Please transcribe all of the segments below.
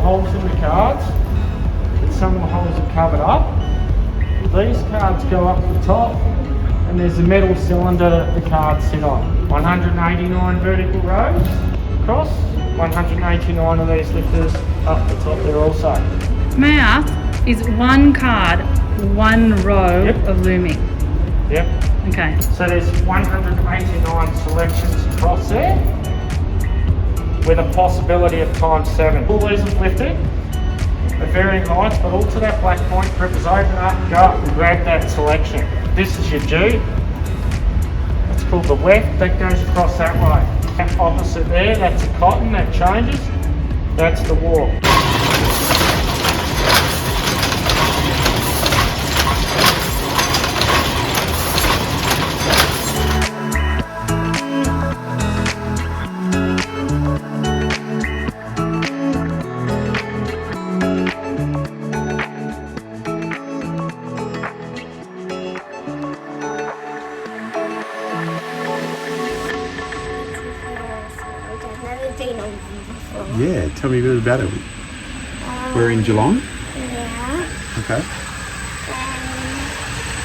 holes in the cards, but some of the holes are covered up. These cards go up the top, and there's a metal cylinder that the cards sit on. 189 vertical rows across, 189 of these lifters up the top there also. Mouth is one card, one row of looming. Yep. Okay. So there's 189 selections across there, with a possibility of times 7. All these are lifted at varying heights, but all to that black point. Grippers open up, go up and grab that selection. This is your G. It's called the weft, that goes across that way. And opposite there, that's a cotton, that changes. That's the warp. Yeah, tell me a bit about it. We're in Geelong? Yeah. Okay.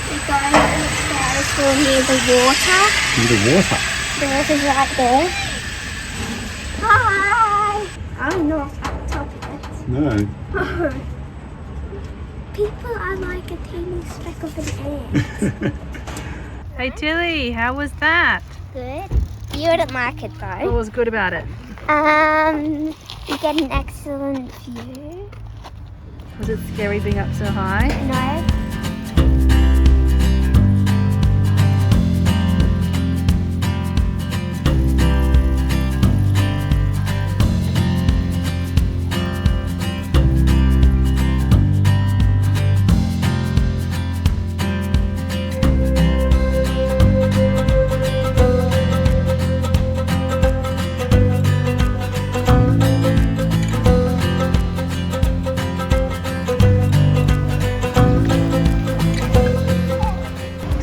We're going upstairs for near the water. Near the water? The water's right there. Hi! I'm not at the top yet. No. People are like a teeny speck of an ant. Hey Tilly, how was that? Good. You didn't like it What though. was good about it? You get an excellent view. Was it scary being up so high? No.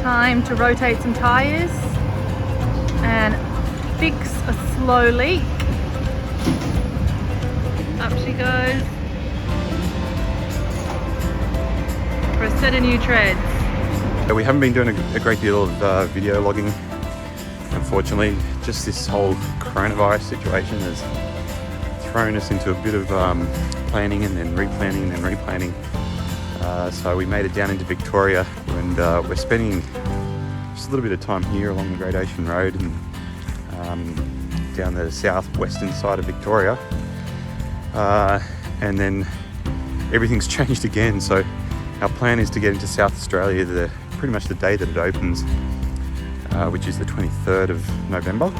Time to rotate some tyres and fix a slow leak. Up she goes for a set of new treads. We haven't been doing a great deal of video logging, unfortunately. Just this whole coronavirus situation has thrown us into a bit of planning and then replanning and then replanning. So we made it down into Victoria, and we're spending just a little bit of time here along the Great Ocean Road and down the southwestern side of Victoria. And then everything's changed again, so our plan is to get into South Australia pretty much the day that it opens, which is the 23rd of November.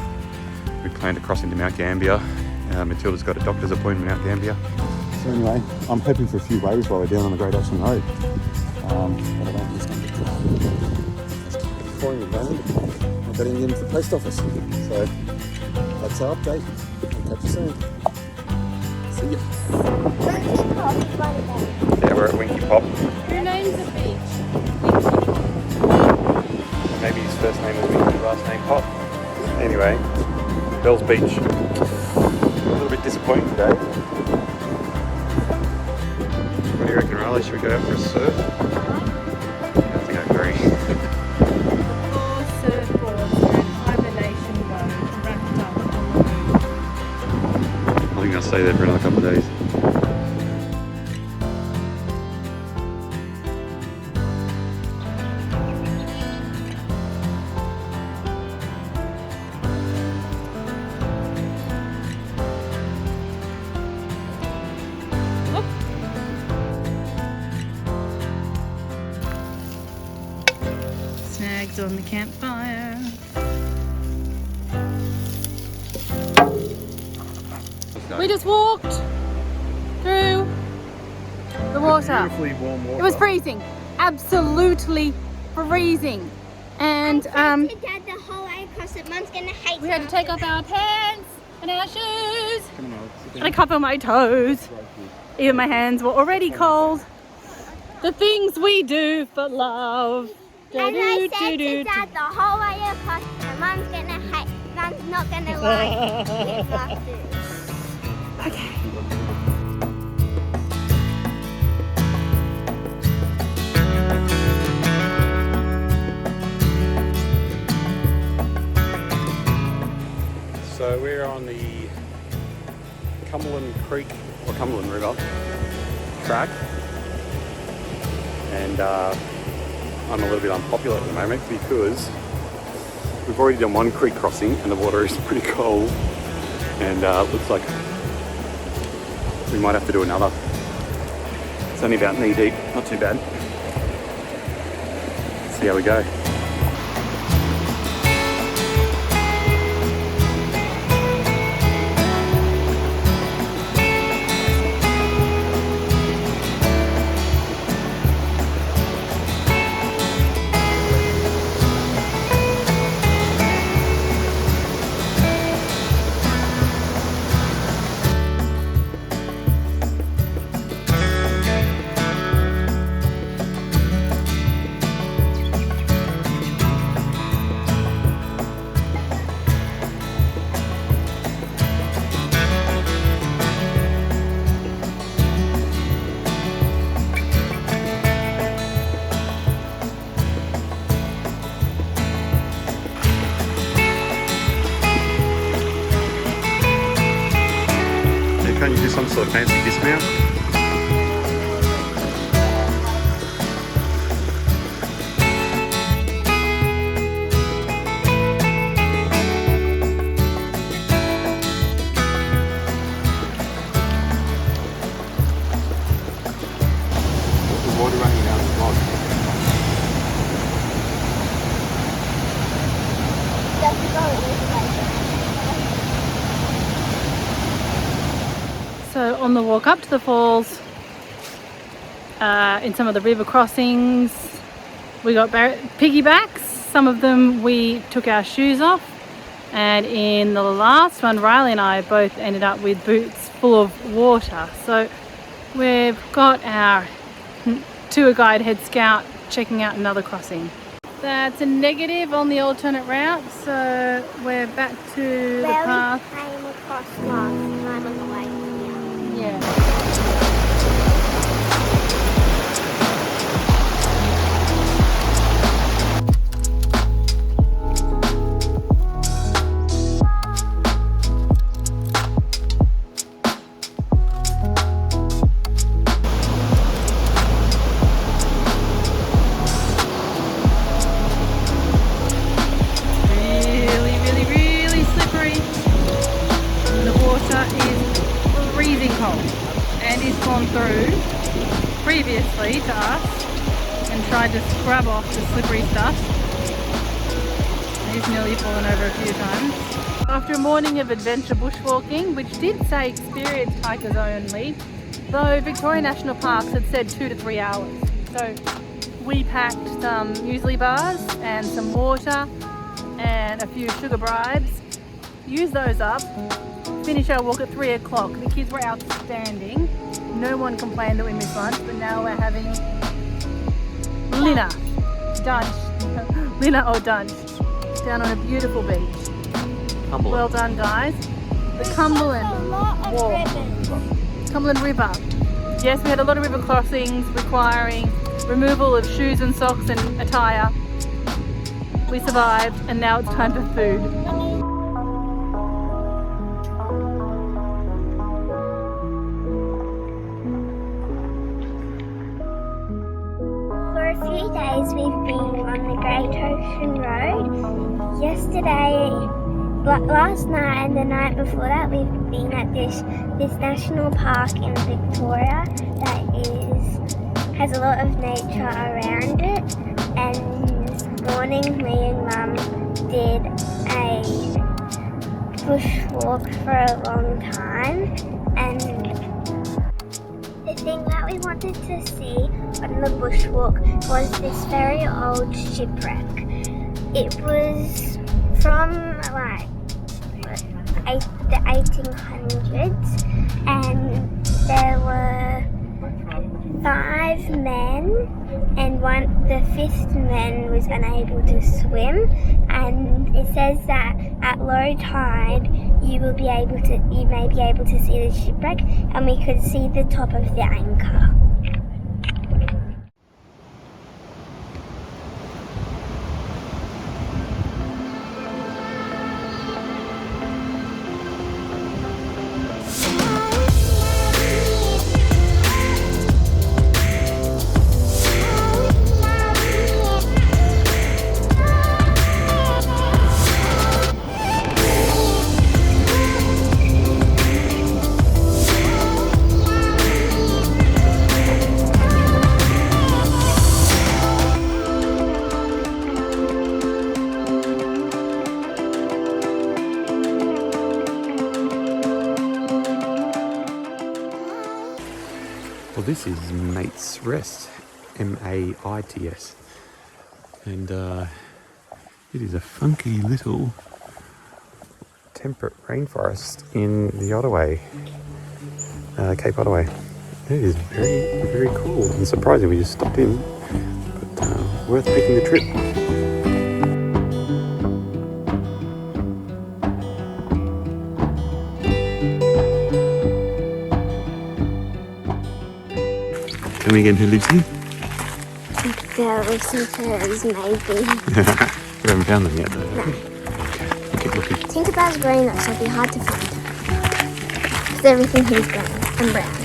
We plan to cross into Mount Gambier. Matilda's got a doctor's appointment in Mount Gambier. So anyway, I'm hoping for a few waves while we're down on the Great Ocean Road. But I don't just want to before you land, I've got to get into the post office. So that's our update. I'll catch you soon. See ya. Yeah, we're at Winky Pop. Who names the beach? Maybe his first name is Winky, last name Pop. Anyway, Bell's Beach. A little bit disappointing today. What do you reckon, Riley? Should we go out for a surf? I think I agree. 4 surfboards are in hibernation mode, wrapped up on the move. I think I'll stay there for another couple of days. Snags on the campfire. We just walked through the water. Beautifully warm water. It was freezing, absolutely freezing, and Dad, the whole way across it. Mum's gonna hate. we had to take off our pants and our shoes Come on, Alex, sit and down. a couple of my toes. Even my hands were already cold. The things we do for love. And I said to Dad the whole way across, and Mum's gonna hate. Mum's not gonna like it after. Okay. So we're on the Cumberland Creek or Cumberland River track, and I'm a little bit unpopular at the moment because we've already done one creek crossing and the water is pretty cold, and looks like we might have to do another. It's only about knee deep, not too bad. Let's see how we go. Can't you do some sort of fancy dismount? The water running down the log. So on the walk up to the falls, in some of the river crossings, we got piggybacks. Some of them we took our shoes off, and in the last one, Riley and I both ended up with boots full of water. So we've got our tour guide head scout checking out another crossing. That's a negative on the alternate route, so we're back to the path. Where we came across last time on the way here. Yeah. Really slippery. The water is freezing cold, and he's gone through previously to us and tried to scrub off the slippery stuff. He's nearly fallen over a few times. After a morning of adventure bushwalking, which did say experienced hikers only, though Victoria National Parks had said 2 to 3 hours. So we packed some muesli bars and some water and a few sugar bribes, used those up, finished our walk at 3 o'clock. The kids were outstanding. No one complained that we missed lunch, but now we're having Linner or Dunch down on a beautiful beach. Cumberland. Well done, guys. The Cumberland walk. Cumberland River. Yes, we had a lot of river crossings requiring removal of shoes and socks and attire. We survived, and now it's time for food. For a few days we've been on the Great Ocean Road. Yesterday, last night and the night before that we've been at this national park in Victoria that has a lot of nature around it, and this morning me and Mum did a bushwalk for a long time, and the thing that we wanted to see on the bushwalk was this very old shipwreck. It was from the 1800s, and there were 5 men, and the 5th man was unable to swim, and it says that at low tide you may be able to see the shipwreck, and we could see the top of the anchor. Well, this is Maits Rest, M-A-I-T-S, and it is a funky little temperate rainforest in the Otway, Cape Otway. It is very, very cool and surprising. We just stopped in, but worth making the trip. Tell me again who lives here? The listeners, maybe. We haven't found them yet, though. No. Okay, we'll keep looking. Tinkerbell's green, though, so it'll be hard to find. Because everything here's green and brown.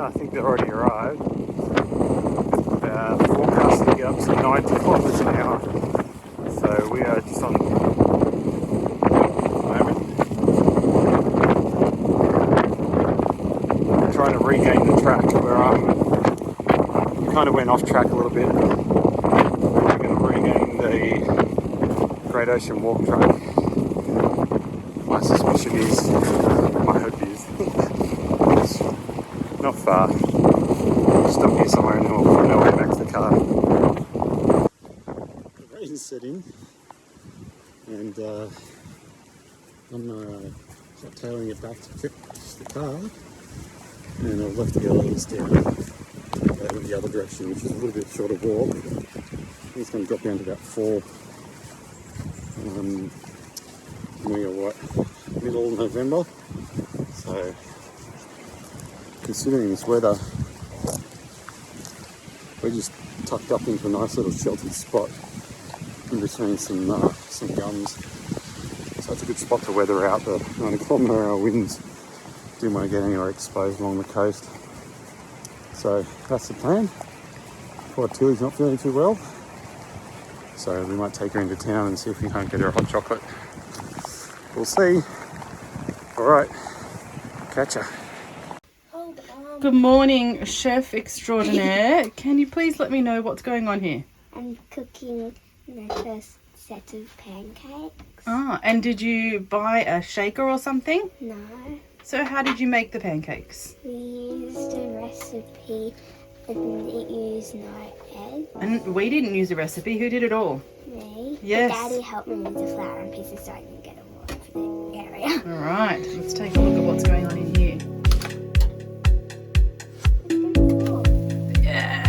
I think they've already arrived. Forecast to get up to 90 kilometers an hour. So we are just on the moment. Trying to regain the track where we kind of went off track a little bit. We're going to regain the Great Ocean Walk track. My suspicion is, my hope is, it's not far. Just up here somewhere and then we'll find our way back to the car. The rain's setting and I'm tailing it back to fix the car, and I've left the LEs down over the other direction, which is a little bit shorter walk. It's going to drop down to about 4. We are what, middle of November, so considering this weather, we're just tucked up into a nice little sheltered spot in between some gums. So it's a good spot to weather out the 90 kilometre-hour winds. Didn't want to get anywhere exposed along the coast. So that's the plan. Poor Tilly's not feeling too well. So we might take her into town and see if we can't get her a hot chocolate. We'll see. All right, catch her. Hold on. Good morning, Chef Extraordinaire. Can you please let me know what's going on here? I'm cooking the first set of pancakes. Ah, and did you buy a shaker or something? No, So how did you make the pancakes? we used a recipe and it used no egg. And we didn't use a recipe. Who did it all? Me. Yes. Daddy helped me with the flour and pieces so I can get it all over the area. All right, let's take a look at what's going on in here. Yay!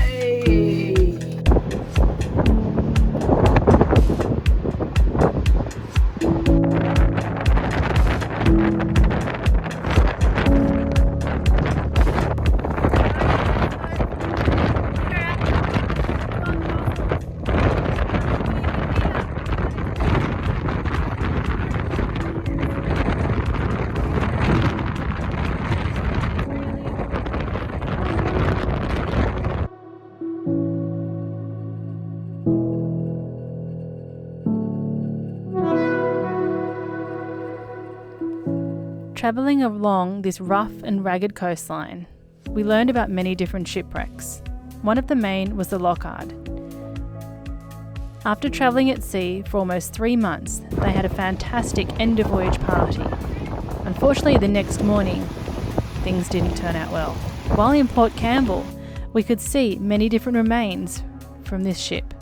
Travelling along this rough and ragged coastline, we learned about many different shipwrecks. One of the main was the Lockhart. After travelling at sea for almost 3 months, they had a fantastic end-of-voyage party. Unfortunately, the next morning, things didn't turn out well. While in Port Campbell, we could see many different remains from this ship.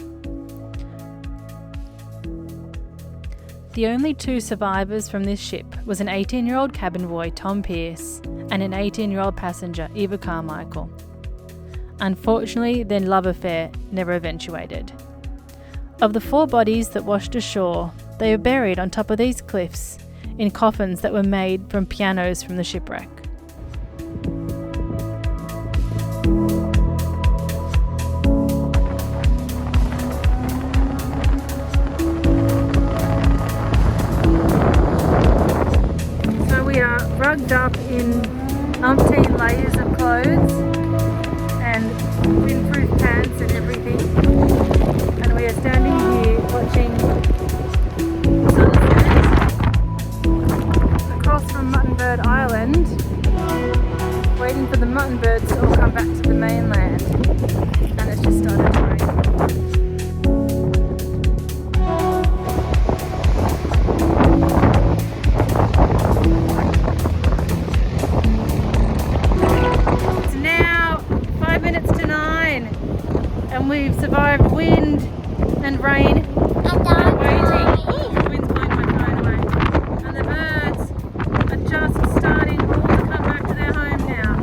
The only 2 survivors from this ship was an 18-year-old cabin boy, Tom Pearce, and an 18-year-old passenger, Eva Carmichael. Unfortunately, their love affair never eventuated. Of the 4 bodies that washed ashore, they were buried on top of these cliffs in coffins that were made from pianos from the shipwreck. Rugged up in umpteen layers of clothes and windproof pants and everything, and we are standing here watching sunset across from Mutton Island, waiting for the mutton birds to all come back to the mainland, and it's just started to rain. And we've survived wind and rain and waiting. Ooh, the wind's blowing my phone away. And the birds are just starting all to come back to their home now.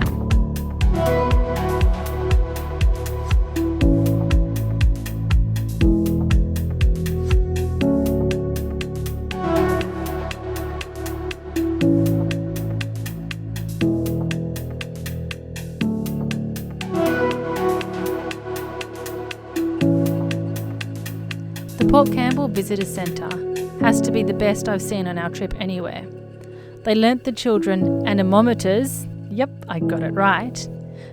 The Port Campbell Visitor Centre has to be the best I've seen on our trip anywhere. They learnt the children anemometers, yep, I got it right,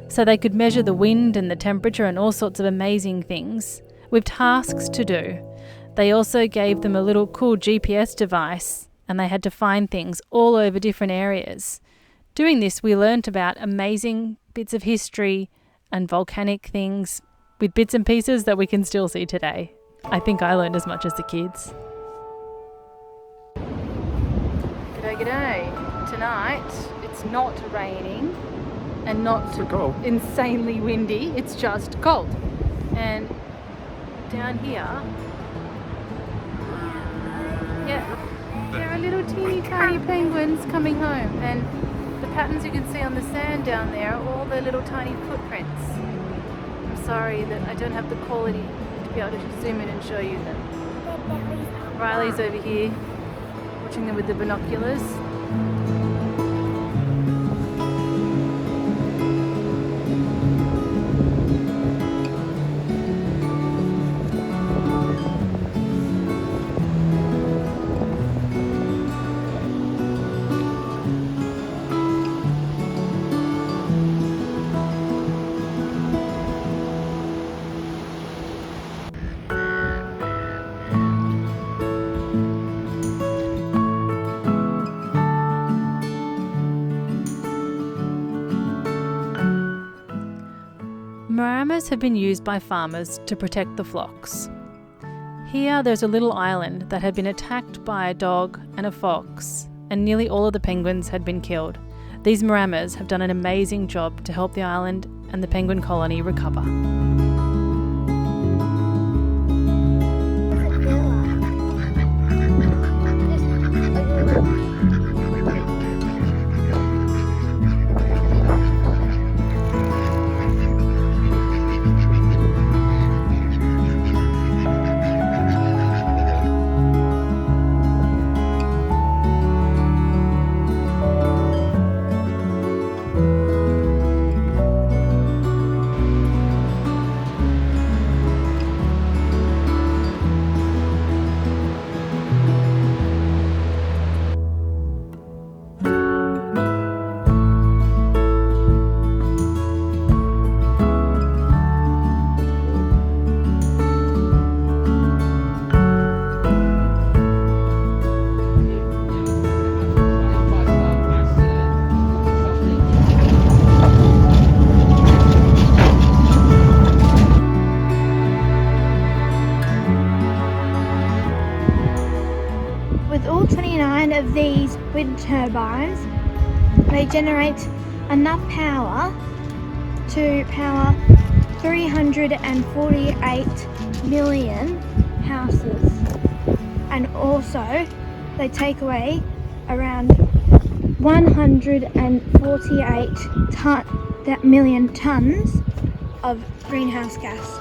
so they could measure the wind and the temperature and all sorts of amazing things, with tasks to do. They also gave them a little cool GPS device and they had to find things all over different areas. Doing this, we learnt about amazing bits of history and volcanic things with bits and pieces that we can still see today. I think I learned as much as the kids. G'day, g'day. Tonight, it's not raining and not insanely windy, it's just cold. And down here, yeah, there are little teeny tiny penguins coming home, and the patterns you can see on the sand down there are all their little tiny footprints. I'm sorry that I don't have the quality to be able to zoom in and show you them. Riley's over here watching them with the binoculars. maramas have been used by farmers to protect the flocks. Here there's a little island that had been attacked by a dog and a fox, and nearly all of the penguins had been killed. These maramas have done an amazing job to help the island and the penguin colony recover. With all 29 of these wind turbines, they generate enough power to power 348 million houses, and also they take away around 148 million tonnes of greenhouse gas.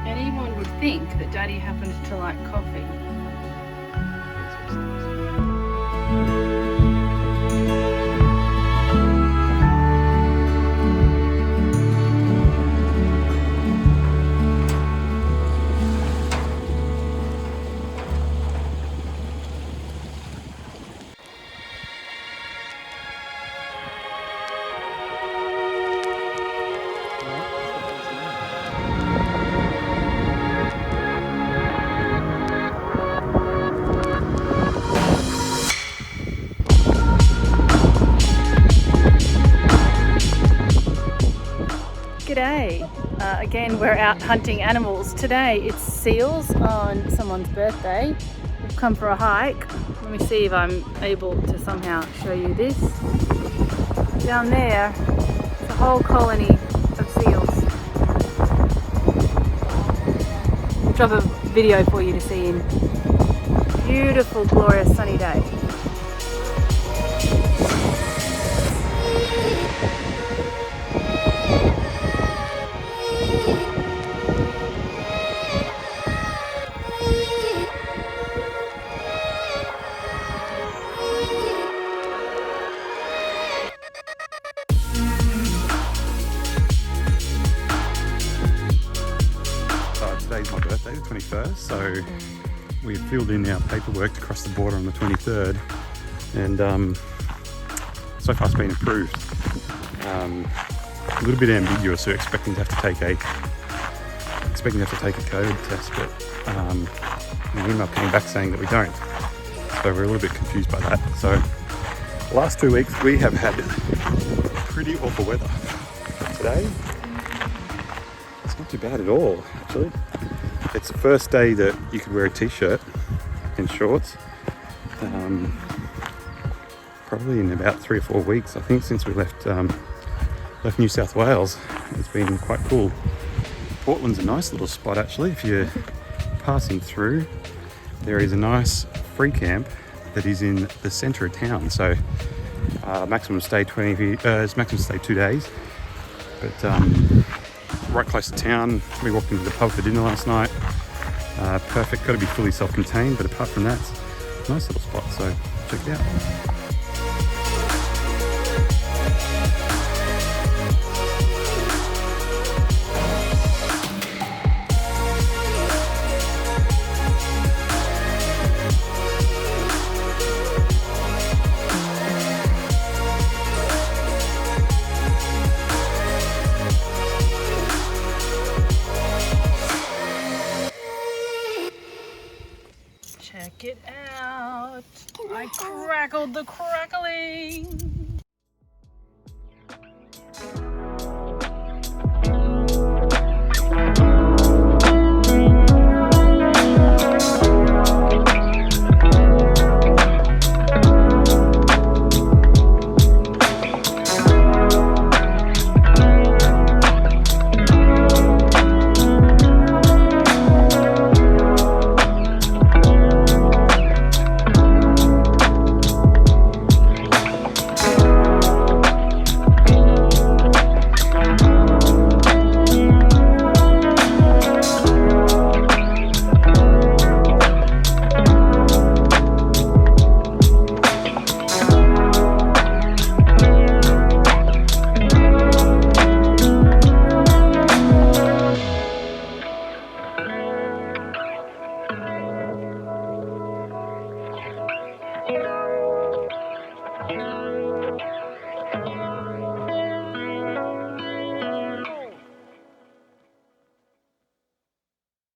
Anyone would think that Daddy happens to like coffee. G'day! Again, we're out hunting animals. Today it's seals on someone's birthday. We've come for a hike. Let me see if I'm able to somehow show you this. Down there, it's a whole colony of seals. I'll drop a video for you to see in. Beautiful, glorious sunny day. Today's my birthday, the 21st, so we filled in our paperwork to cross the border on the 23rd, and so far it's been approved. A little bit ambiguous, so expecting to have to take a COVID test, but the email came back saying that we don't, so we're a little bit confused by that. So the last 2 weeks we have had pretty awful weather. Today it's not too bad at all, actually. It's the first day that you could wear a t-shirt and shorts, probably in about 3 or 4 weeks, I think, since we left New South Wales. It's been quite cool. Portland's a nice little spot, actually. If you're passing through, there is a nice free camp that is in the centre of town, so maximum stay 2 days, but right close to town. We walked into the pub for dinner last night. Perfect, got to be fully self-contained, but apart from that, it's a nice little spot, so check it out. Check it out. I crackled the crackling.